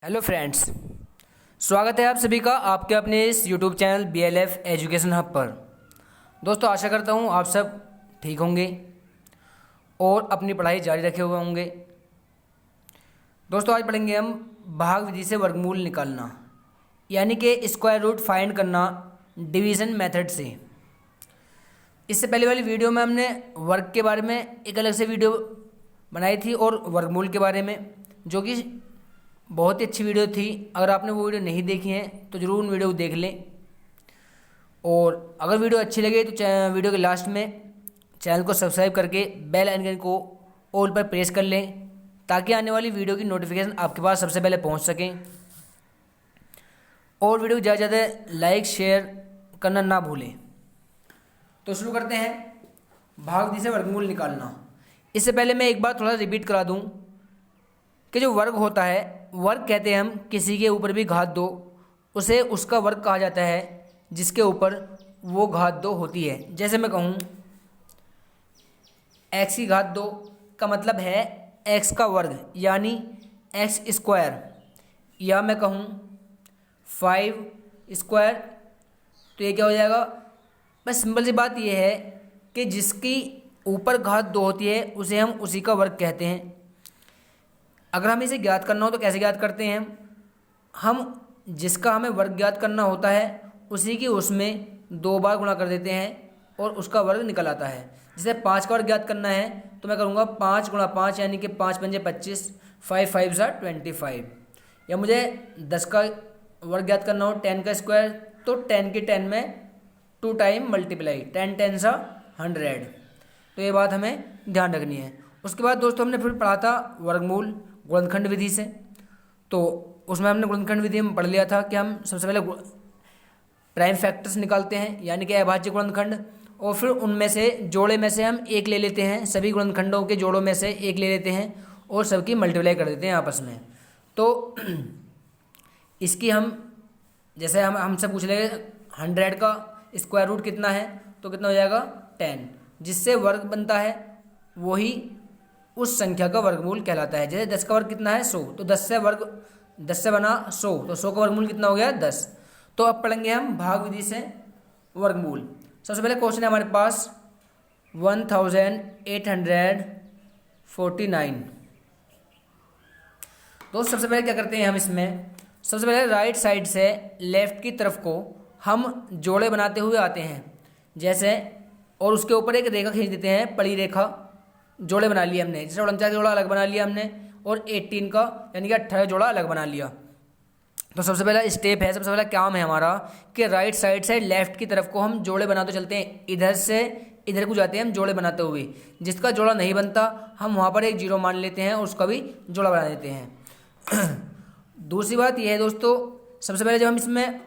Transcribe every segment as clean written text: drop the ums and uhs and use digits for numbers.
Hello friends, स्वागत है आप सभी का आपके अपने इस YouTube channel BLF education hub पर। दोस्तों, आशा करता हूँ आप सब ठीक होंगे और अपनी पढ़ाई जारी रखे हुए होंगे। दोस्तों, आज पढ़ेंगे हम भाग विधि से वर्गमूल निकालना, यानी कि स्क्वायर रूट फाइंड करना डिवीज़न मेथड से। इससे पहले वाली वीडियो में हमने वर्ग के बारे में एक अलग से वीडियो बनाई थी और वर्गमूल के बारे में, जो कि बहुत ही अच्छी वीडियो थी। अगर आपने वो वीडियो नहीं देखी है तो ज़रूर उन वीडियो को देख लें। और अगर वीडियो अच्छी लगे तो वीडियो के लास्ट में चैनल को सब्सक्राइब करके बेल आइकन को ऑल पर प्रेस कर लें, ताकि आने वाली वीडियो की नोटिफिकेशन आपके पास सबसे पहले पहुंच सकें। और वीडियो को ज़्यादा से ज़्यादा लाइक शेयर करना ना भूलें। तो शुरू करते हैं भाग विधि से वर्गमूल निकालना। इससे पहले मैं एक बार थोड़ा रिपीट करा दूं कि जो वर्ग होता है, वर्ग कहते हैं हम किसी के ऊपर भी घात दो उसे उसका वर्ग कहा जाता है, जिसके ऊपर वो घात दो होती है। जैसे मैं कहूँ x की घात दो का मतलब है x का वर्ग, यानी x स्क्वायर। या मैं कहूँ 5 स्क्वायर, तो ये क्या हो जाएगा। बस सिंपल सी बात ये है कि जिसकी ऊपर घात दो होती है उसे हम उसी का वर्ग कहते हैं। अगर हमें इसे ज्ञात करना हो तो कैसे ज्ञात करते हैं हम जिसका हमें वर्ग ज्ञात करना होता है उसी की उसमें 2 बार गुणा कर देते हैं और उसका वर्ग निकल आता है। जैसे 5 का वर्ग ज्ञात करना है तो मैं करूँगा 5 गुणा 5, यानी कि 5 पंजे 25, 5 5 सा 25। या मुझे 10 का वर्ग ज्ञात करना हो 10 का स्क्वायर, तो 10 की 10 में 2 टाइम मल्टीप्लाई, 10 10 सा 100। तो ये बात हमें ध्यान रखनी है। उसके बाद दोस्तों हमने फिर पढ़ा था वर्गमूल गुणनखंड विधि से। तो उसमें हमने गुणनखंड विधि में पढ़ लिया था कि हम सबसे पहले प्राइम फैक्टर्स निकालते हैं, यानी कि अभाज्य गुणनखंड, और फिर उनमें से जोड़े में से हम एक ले लेते हैं, सभी गुणनखंडों के जोड़ों में से एक ले लेते हैं और सबकी मल्टीप्लाई कर देते हैं आपस में। तो इसकी हम जैसे हमसे पूछ लेंगे 100 का स्क्वायर रूट कितना है, तो कितना हो जाएगा 10। जिससे वर्ग बनता है वही उस संख्या का वर्गमूल कहलाता है। जैसे 10 का वर्ग कितना है 100, तो 10 से बना 100, तो 100 का वर्गमूल कितना हो गया 10। तो अब पढ़ेंगे हम भाग विधि से वर्गमूल। सबसे पहले क्वेश्चन है हमारे पास 1849। तो सबसे पहले क्या करते हैं हम इसमें, सबसे पहले राइट साइड से लेफ्ट की तरफ को हम जोड़े बनाते हुए आते हैं जैसे, और उसके ऊपर एक रेखा खींच देते हैं, पड़ी रेखा। जोड़े बना लिए हमने, जैसे 49 जोड़ा अलग बना लिया हमने और 18 का यानी कि 18 जोड़ा अलग बना लिया। तो सबसे पहला स्टेप है, सबसे पहला काम है हमारा कि राइट साइड से लेफ्ट की तरफ को हम जोड़े बनाते चलते हैं। इधर से इधर को जाते हैं हम जोड़े बनाते हुए। जिसका जोड़ा नहीं बनता हम वहाँ पर एक 0 मान लेते हैं और उसका भी जोड़ा बना देते हैं। दूसरी बात यह है दोस्तों, सबसे पहले जब हम इसमें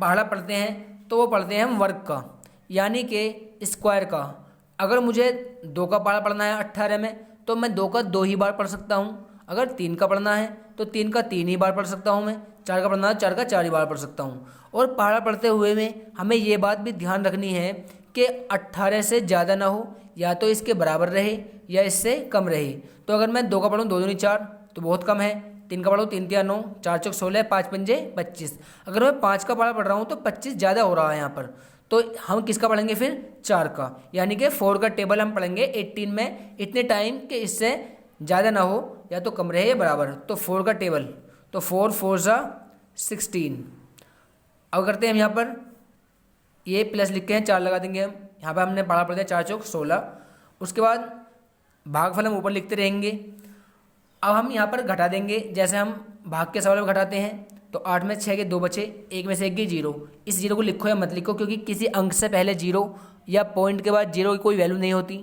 पहाड़ा पढ़ते हैं तो वो पढ़ते हैं हम वर्ग का, यानी कि स्क्वायर का। अगर मुझे 2 का पहाड़ा पढ़ना है 18 में, तो मैं 2 का 2 ही बार पढ़ सकता हूँ। अगर 3 का पढ़ना है तो 3 का 3 ही बार पढ़ सकता हूँ मैं। 4 का पढ़ना है 4 का 4 ही बार पढ़ सकता हूँ। और पहाड़ा पढ़ते हुए में हमें ये बात भी ध्यान रखनी है कि 18 से ज़्यादा ना हो, या तो इसके बराबर रहे या इससे कम रहे। तो अगर मैं 2 का पढ़ूँ 2 दूनी 4 तो बहुत कम है। 3 का पढ़ूँ 3 3 9, 4 चौक 16, 5 पंजे 25। अगर मैं 5 का पहाड़ा पढ़ रहा हूँ तो 25 ज़्यादा हो रहा है यहाँ पर। तो हम किसका पढ़ेंगे फिर 4 का, यानी कि 4 का टेबल हम पढ़ेंगे 18 में इतने टाइम कि इससे ज़्यादा ना हो या तो कम रहे या बराबर। तो 4 का टेबल, तो 4 4 सा 16। अब करते हैं हम यहाँ पर ये प्लस लिख के हैं 4 लगा देंगे हम। यहाँ पर हमने पढ़ा पड़ दिया 4 चौक 16। उसके बाद भागफल हम ऊपर लिखते रहेंगे। अब हम यहाँ पर घटा देंगे, जैसे हम भाग के सवाल में घटाते हैं। तो 8 में 6 के 2 बचे, 1 में से 1 की 0। इस 0 को लिखो या मत लिखो, क्योंकि किसी अंक से पहले 0 या पॉइंट के बाद 0 की कोई वैल्यू नहीं होती।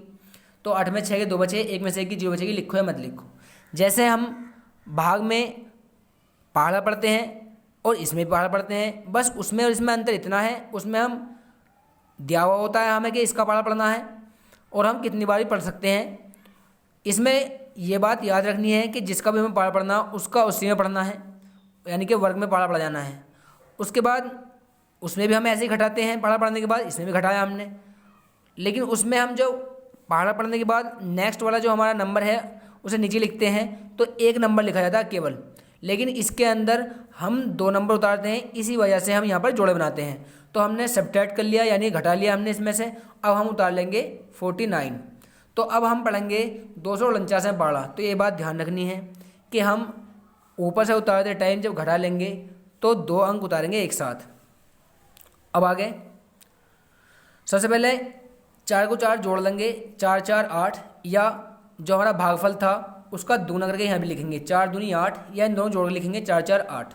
तो 8 में 6 के 2 बचे, 1 में से 1 की 0 बचेगी, लिखो या मत लिखो। जैसे हम भाग में पहाड़ा पढ़ते हैं और इसमें भी पहाड़ा पढ़ते हैं, बस उसमें और इसमें अंतर इतना है, उसमें हम दिया हुआ होता है हमें कि इसका पहाड़ा पढ़ना है और हम कितनी बार भी पढ़ सकते हैं। इसमें यह बात याद रखनी है कि जिसका भी हमें पहाड़ा पढ़ना उसका उसी में पढ़ना है, यानी कि वर्ग में पहाड़ा पढ़ जाना है। उसके बाद उसमें भी हम ऐसे ही घटाते हैं, पहाड़ा पढ़ने के बाद इसमें भी घटाया हमने। लेकिन उसमें हम जो पहाड़ा पढ़ने के बाद नेक्स्ट वाला जो हमारा नंबर है उसे नीचे लिखते हैं, तो 1 नंबर लिखा जाता है केवल। लेकिन इसके अंदर हम 2 नंबर उतारते हैं, इसी वजह से हम यहाँ पर जोड़े बनाते हैं। तो हमने सब्ट्रैक्ट कर लिया यानी घटा लिया हमने इसमें से। अब हम उतार लेंगे 49। तो अब हम पढ़ेंगे 249 में पढ़ा। तो ये बात ध्यान रखनी है कि हम ऊपर से उतारते टाइम जब घटा लेंगे तो 2 अंक उतारेंगे एक साथ। अब आगे सबसे पहले 4 को 4 जोड़ लेंगे, 4 4 8, या जो हमारा भागफल था उसका दूना करके यहाँ भी लिखेंगे, 4 दूनी 8, या इन दोनों जोड़ के लिखेंगे 4 4 8।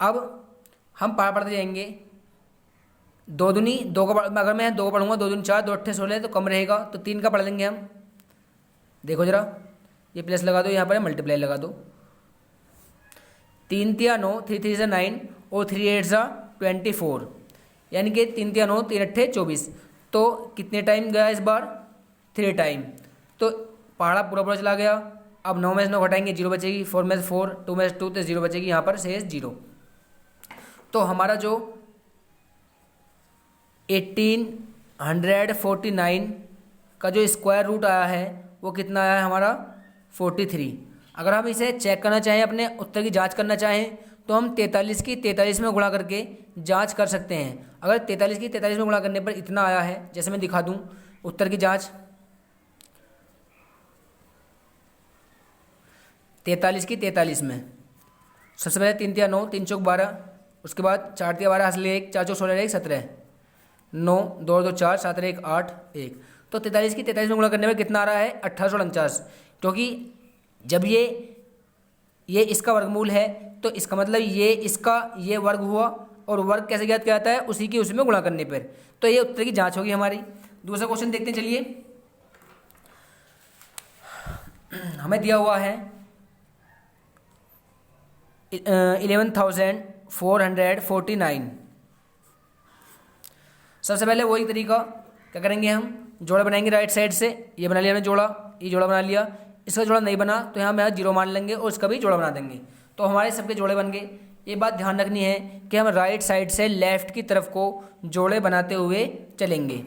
अब हम पार पढ़ते जाएंगे, 2 दूनी 2 का, अगर मैं 2 का पढ़ूंगा 2 दूनी 4, 2 अट्ठे 16 तो कम रहेगा, तो 3 का पढ़ लेंगे हम। देखो जरा, ये प्लस लगा दो, यहाँ पर मल्टीप्लाई लगा दो। 3 तिया 9, 3 3 से 9 और 3 8 सा 24, यानी कि 3 तिया 9, 3 अट्ठे 24। तो कितने टाइम गया इस बार? 3 टाइम। तो पहाड़ा पूरा पूरा चला गया। अब 9 में से 9 घटाएंगे, 0 बचेगी, 4 में से 4, 2 में से 2 तो 0 बचेगी, यहाँ पर शेष 0। तो हमारा जो 1849 का जो स्क्वायर रूट आया है वो कितना आया है हमारा? 43। अगर हम इसे चेक करना चाहें, अपने उत्तर की जांच करना चाहें, तो हम 43 की 43 में गुणा करके जांच कर सकते हैं। अगर 43 की 43 में गुणा करने पर इतना आया है, जैसे मैं दिखा दूं उत्तर की जांच, 43 की 43 में सबसे पहले 3 तिया 9, 3 चौक 12, उसके बाद 4 तिया 12, हासिल 1, 4 चौक 16, 1 17, 9 2 2 4, 7 1 8 1। तो 43 की 43 में गुणा करने में कितना आ रहा है? 1849। क्योंकि जब ये इसका वर्गमूल है तो इसका मतलब ये वर्ग हुआ, और वर्ग कैसे ज्ञात किया जाता है? उसी की उसी में गुणा करने पर। तो ये उत्तर की जांच होगी हमारी। दूसरा क्वेश्चन देखते हैं, चलिए। हमें दिया हुआ है 11,449। सबसे पहले वही तरीका क्या करेंगे, हम जोड़ा बनाएंगे राइट साइड से। ये बना लिया हमने जोड़ा, ये जोड़ा बना लिया। इसका जोड़ा नहीं बना तो यहाँ 0 मान लेंगे और इसका भी जोड़ा बना देंगे, तो हमारे सबके जोड़े बन गए। ये बात ध्यान रखनी है कि हम राइट साइड से लेफ्ट की तरफ को जोड़े बनाते हुए चलेंगे।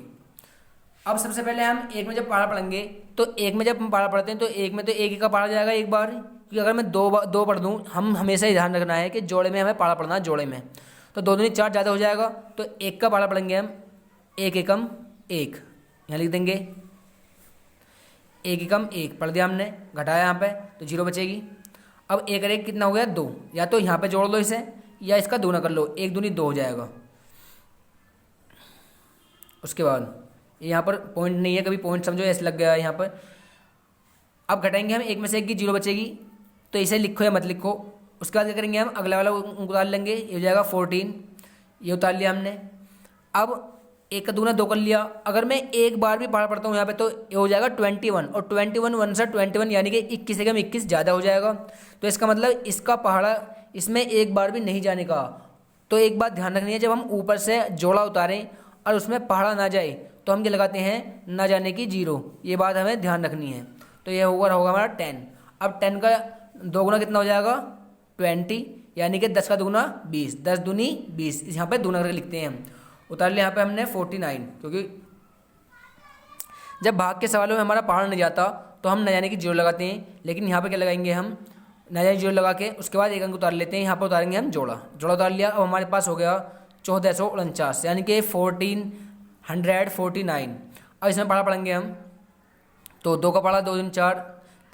अब सबसे पहले हम एक में जब पहाड़ा पढ़ेंगे, तो एक में जब हम पहाड़ा पढ़ते हैं तो एक में तो एक ही का पढ़ा जाएगा एक बार, क्योंकि अगर मैं दो पढ़ दूँ, हम हमेशा ही ध्यान रखना है कि जोड़े में हमें पहाड़ा पढ़ना है, जोड़े में। तो 2 दूनी 4 ज़्यादा हो जाएगा, तो 1 का पहाड़ा पढ़ेंगे हम, 1 एकम 1, यहाँ लिख देंगे 1 एकम 1 पढ़ दिया हमने, घटाया यहाँ पे तो 0 बचेगी। अब 1 और 1 कितना हो गया? 2। या तो यहाँ पे जोड़ लो इसे, या इसका दूना कर लो, 1 दूनी 2 हो जाएगा। उसके बाद यहाँ पर पॉइंट नहीं है, कभी पॉइंट समझो ऐसे लग गया है यहाँ पर। अब घटाएंगे हम 1 में से 1 की 0 बचेगी, तो इसे लिखो या मत लिखो। उसके बाद क्या करेंगे, हम अगला वाला उतार लेंगे, ये हो जाएगा 14, ये उतार लिया हमने। अब 1 का दूना 2 कर लिया। अगर मैं एक बार भी पहाड़ा पढ़ता हूँ यहाँ पे तो ये हो जाएगा 21, और 21 1 से 21 यानी कि 21 एकम 21 ज़्यादा हो जाएगा। तो इसका मतलब इसका पहाड़ा इसमें एक बार भी नहीं जाने का। तो एक बात ध्यान रखनी है, जब हम ऊपर से जोड़ा उतारें और उसमें पहाड़ा ना जाए तो हम क्या लगाते हैं? ना जाने की 0। ये बात हमें ध्यान रखनी है। तो ये होगा हमारा 10। अब 10 का 2 गुना कितना हो जाएगा? 20, यानी कि 10 का दूना 20, 10 दूनी 20, यहाँ पे दूना करके लिखते हैं हम। उतार लिया यहाँ पे हमने 49, क्योंकि जब भाग के सवालों में हमारा पहाड़ नहीं जाता तो हम न जाने की 0 लगाते हैं, लेकिन यहाँ पे क्या लगाएंगे हम? न जाने 0 लगा के उसके बाद 1 अंक उतार लेते हैं। यहाँ पर उतारेंगे हम जोड़ा उतार लिया। अब हमारे पास हो गया 1449, यानी कि 1449। अब इसमें पढ़ा पढ़ेंगे हम, तो 2 का पढ़ा 2 दूनी 4,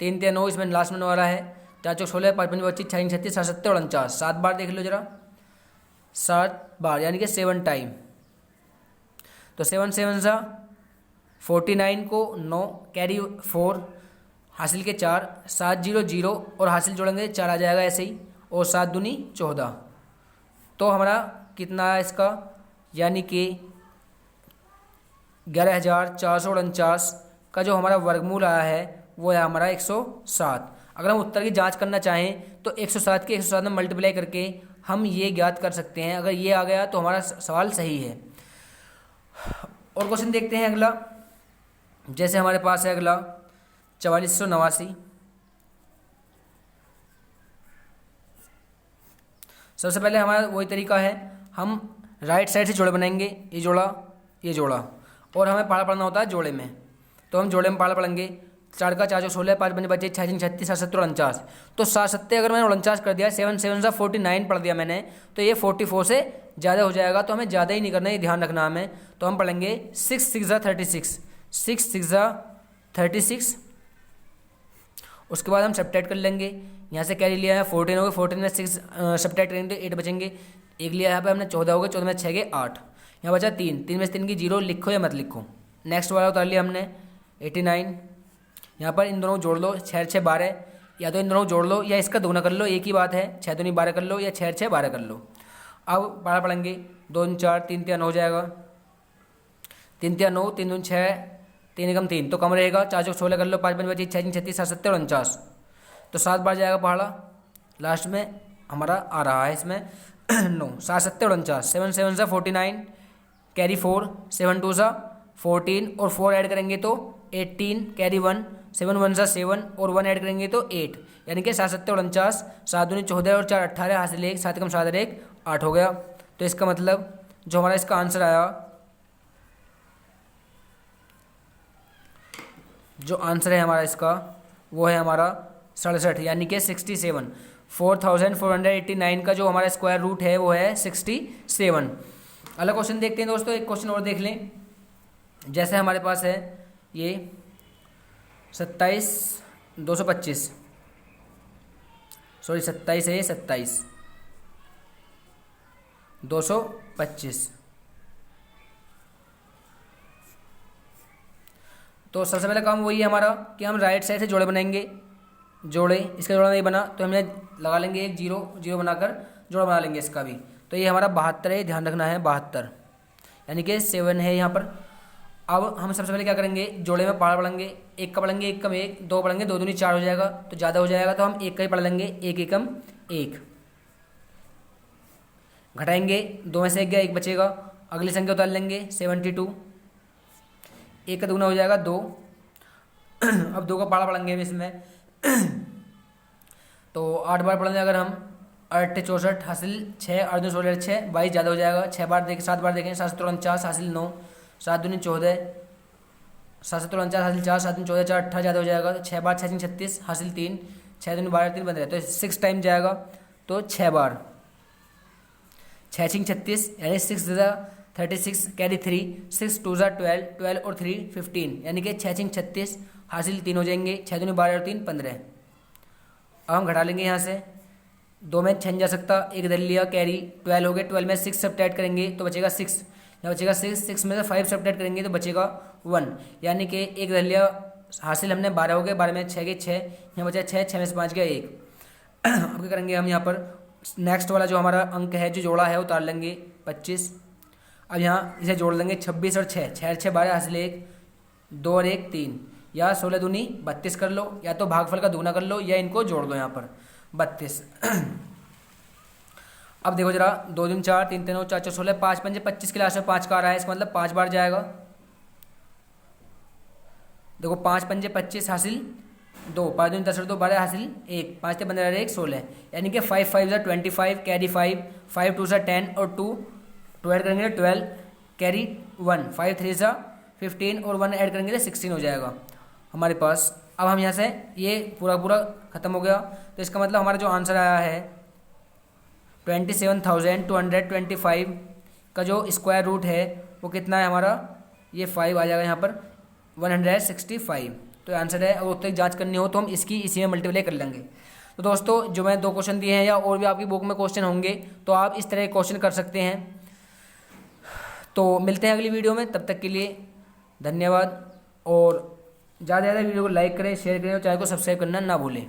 3 तिया 9, इसमें लास्ट में 9 आ रहा है, 4 चौक 16, 5 5 25, 6 36, 7 7 49, 7 बार देख लो जरा, 7 बार यानी कि 7 टाइम। तो 7 7 सा 49 को 9 कैरी 4, हासिल के 4, 7 0 0 और हासिल जोड़ेंगे 4 आ जाएगा ऐसे ही, और 7 दूनी 14। तो हमारा कितना है इसका? यानी कि 11,449 का जो हमारा वर्गमूल आया है वो है हमारा 107। अगर हम उत्तर की जांच करना चाहें तो 107 के 107 में मल्टीप्लाई करके हम ये ज्ञात कर सकते हैं। अगर ये आ गया तो हमारा सवाल सही है। और क्वेश्चन देखते हैं अगला। जैसे हमारे पास है अगला 4489। सबसे पहले हमारा वही तरीका है, हम राइट साइड से जोड़े बनाएंगे, ये जोड़ा और हमें पहाड़ा पढ़ना होता है जोड़े में। तो हम जोड़े में पहाड़ा पढ़ेंगे। 4 का 4 16, 5 5 25, 6 6 36, 7 7 49। तो 7 7 अगर मैंने 49 कर दिया, 7 7 सा 49 पढ़ दिया मैंने, तो ये 44 से ज़्यादा हो जाएगा। तो हमें ज़्यादा ही नहीं करना है, ध्यान रखना हमें। तो हम पढ़ेंगे 6 6 36, 6 6 36। उसके बाद हम सब्ट्रैक्ट कर लेंगे। यहाँ से कैरी लिया है 14 हो गए, 14 में 6 सब्ट्रैक्ट करेंगे तो 8 बचेंगे। एक लिया यहाँ पे हमने 14 हो गए, 14 में 6 गए 8। यहाँ बचा 3, 3 में से 3 की 0, लिखो या मत लिखो। नेक्स्ट वाला उतार लिया हमने 89। यहाँ पर इन दोनों को जोड़ लो, 6 6 12, या तो इन दोनों को जोड़ लो या इसका दोगुना कर लो, एक ही बात है। 6 दूनी 12 कर लो या 6 6 12 कर लो। अब 12 पढ़ेंगे, 2 4 3 3 9 हो जाएगा, 3 3 9, 3 2 6, 3 एकम 3, तो कम रहेगा। 4 4 16 कर लो, 5 5 25, 6 6 36, 7 7 49। तो 7 बार जाएगा पहाड़ा, लास्ट में हमारा आ रहा है इसमें 9, 7 7 49, 7 7 सा 49, कैरी 4, 7 2 सा 14 और 4 ऐड करेंगे तो 18, कैरी 1, 7 1 सा 7 और 1 ऐड करेंगे तो 8, यानी कि 7 7 49, 7 दूनी 14 और 4 18, हासिल 1, 7 कम 7 1 8 हो गया। तो इसका मतलब जो हमारा इसका आंसर आया, जो आंसर है हमारा इसका वो है हमारा 67, यानी कि 67। 4489 का जो हमारा स्क्वायर रूट है वो है 67। अगला क्वेश्चन देखते हैं दोस्तों, एक क्वेश्चन और देख लें। जैसे हमारे पास है ये 27 225, सॉरी 27 है ये, 27 225। तो सबसे पहला काम वही है हमारा कि हम राइट साइड से जोड़े बनाएंगे। जोड़े, इसका जोड़ा नहीं बना तो हमने लगा लेंगे एक 0 0 बनाकर जोड़ा बना लेंगे इसका भी। तो ये हमारा 72 है, ध्यान रखना है 72, यानी कि 7 है यहाँ पर। अब हम सबसे पहले क्या करेंगे, जोड़े में पहाड़ पढ़ेंगे, एक का पढ़ेंगे, एक कम एक, 2 पढ़ेंगे, 2 दूनी 4 हो जाएगा, तो ज़्यादा हो जाएगा तो हम एक का ही पढ़ लेंगे, एक एकम एक। घटाएंगे, 2 में से 1 गया, 1 बचेगा। अगली संख्या उतार लेंगे 72, 1 का दुगुना हो जाएगा 2। अब 2 का पहाड़ा पढ़ेंगे हम इसमें तो 8 बार पढ़ेंगे अगर हम, 8 64 हासिल 6, 8 2 16 6, 22 ज़्यादा हो जाएगा। 6 बार देखें, 7 बार देखें, 7 7 49 हासिल 9, 7 दूनी 14, 7 7 49 हासिल 4, 7 दूनी 14 4 18 ज़्यादा हो जाएगा। 6 बार 6 36 हासिल 3, 6 दूनी 12 3 15, तो 6 टाइम जाएगा। तो 6 बार 6 6 36, यानी 6 36, कैरी 3, 6 2 12, 12 और 3 15, यानी कि 6 6 36 हासिल 3 हो जाएंगे। 6 दूनी 12 और 3 15। अब हम घटा लेंगे यहाँ से, 2 में 6 जा सकता, एक इधर लिया, कैरी 12 हो गए। 12 में 6 सब्ट्रैक्ट करेंगे तो बचेगा 6, यहाँ बचेगा 6, 6 में से 5 सब्ट्रैक्ट करेंगे तो बचेगा 1, यानी कि एक इधर लिया, हासिल हमने 12 हो गए, 12 में 6 गए 6, यहाँ बचा 6, 6 में से 5 गया 1। अब क्या करेंगे हम यहाँ पर, नेक्स्ट वाला जो हमारा अंक है जो जोड़ा है उतार लेंगे 25। अब यहाँ इसे जोड़ लेंगे 26 और 6, 6 6 12 हासिल 1, 2 और 1 3, या 16 दूनी 32 कर लो, या तो भागफल का दुगना कर लो या इनको जोड़ दो यहाँ पर 32। अब देखो जरा, 2 दूनी 4, 3 3 4 4 16, 5 5 25 के लास्ट में 5 का आ रहा है, इसका मतलब 5 बार जाएगा। देखो 5 5 25 हासिल 2, 5 दूनी 10 और 2 12 हासिल 1, 5 15 1 16, यानी कि 5 5 सा 25, कैरी 5, 5 2 सा 10 और 2 ऐड करेंगे 12, कैरी 1, 5 3 सा 15 और 1 ऐड करेंगे तो 16 हो जाएगा हमारे पास। अब हम यहाँ से ये पूरा ख़त्म हो गया, तो इसका मतलब हमारा जो आंसर आया है 27,225 का जो स्क्वायर रूट है वो कितना है हमारा, ये 5 आ जाएगा यहाँ पर 165। तो आंसर है। और उत्तर जांच करनी हो तो हम इसी में मल्टीप्लाई कर लेंगे। तो दोस्तों जो मैं 2 क्वेश्चन दिए हैं या और भी आपकी बुक में क्वेश्चन होंगे तो आप इस तरह के क्वेश्चन कर सकते हैं। तो मिलते हैं अगली वीडियो में, तब तक के लिए धन्यवाद। और ज़्यादा से ज़्यादा वीडियो को लाइक करें, शेयर करें और चैनल को सब्सक्राइब करना ना भूलें।